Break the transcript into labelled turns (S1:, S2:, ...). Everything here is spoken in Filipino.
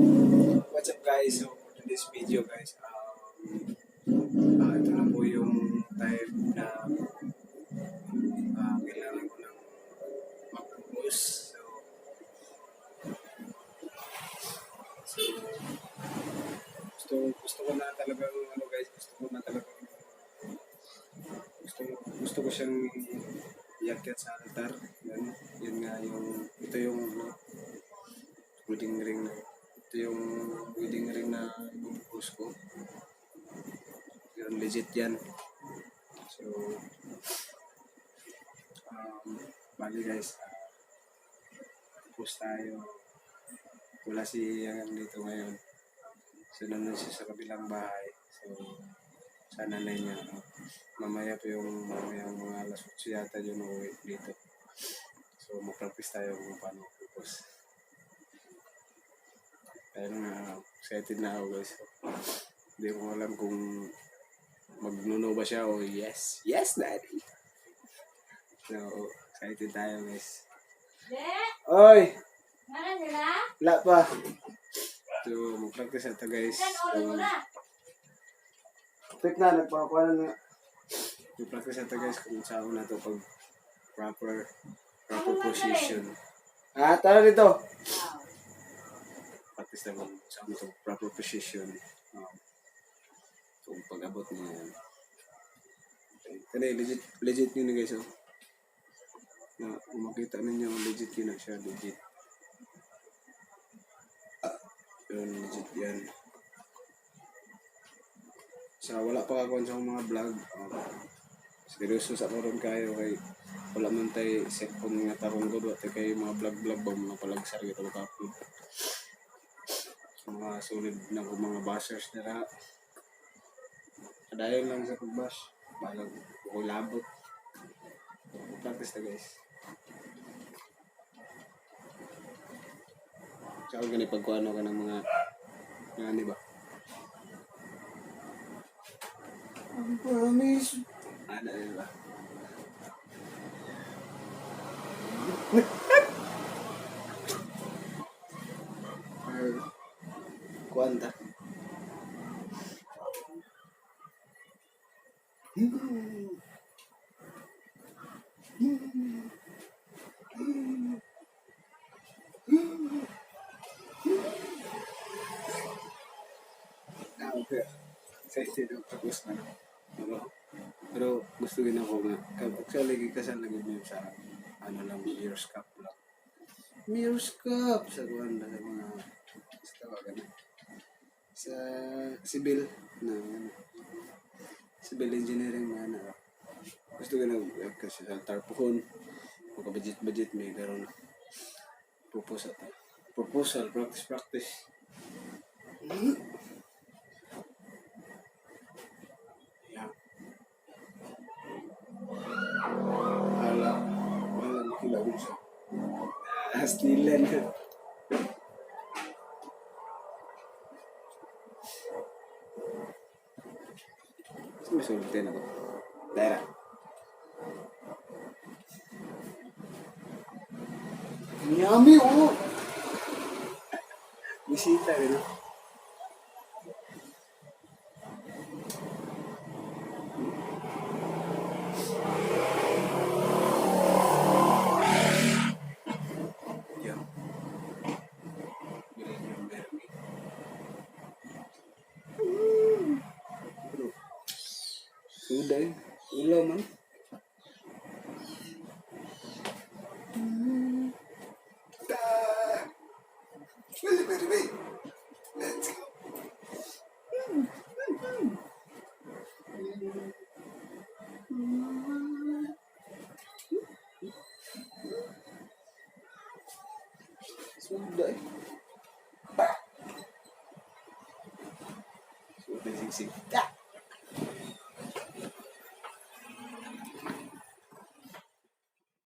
S1: What's up guys? So for today's video guys, ito na po yung type na kailangan ko ng mag-post. Gusto ko na talagang guys, gusto ko siyang iakyat sa altar. Yan nga yung ito yung wedding ring na ibubuhos ko. Yan, legit yan. So, bali guys, post tayo. Wala si Yang dito ngayon. So, nandun siya sa kabilang bahay. So, sa nanay niya. Mamaya po mga alas 8 yata yun uwi dito. So, mag-practice tayo kung paano post. Kaya nga, excited na ako guys. Hindi ko alam kung magnuno ba siya o yes. Yes, daddy! So, excited tayo guys. Oy! Wala pa. So, mag-practice na ito guys. Tek na, nagpapakuha na. Mag-practice na ito guys kung saan na ito pag proper position. Tara dito! Practice na kung saan ito proper position. Kung pag-abot niya yan. Kasi legit yun guys. Na kung makita ninyo, legit yun na siya. Legit yan. So, wala pa ako sa mga vlog. Seryoso sa karon kayo kay wala man tayo cellphone nga tarong god wala kay mga vlog ba mga palagsar kita mag-upload. Mga solid na mga bashers nila. Kadayon lang sa pag-bash. Balag ko labot. Practice na guys. Saan ka pagkuano ka ng mga ano ba? I promise. Ano ba? Kuanta. Okay. Excited ako tapos na. Pero gusto rin ako nga. Actually, kasal lagi mo sa lang, Mirror's Cup lang. Mirror's Cup! Sa kuwan na sa mga tawagan na. Sa civil na civil engineering na gusto ko na kasi sa tarpuhon magka-budget may karon proposal practice wala kilawin siya astilan may sultin ako dara yummy bisita rin sudah ulang man wait let's go sudah sudah sing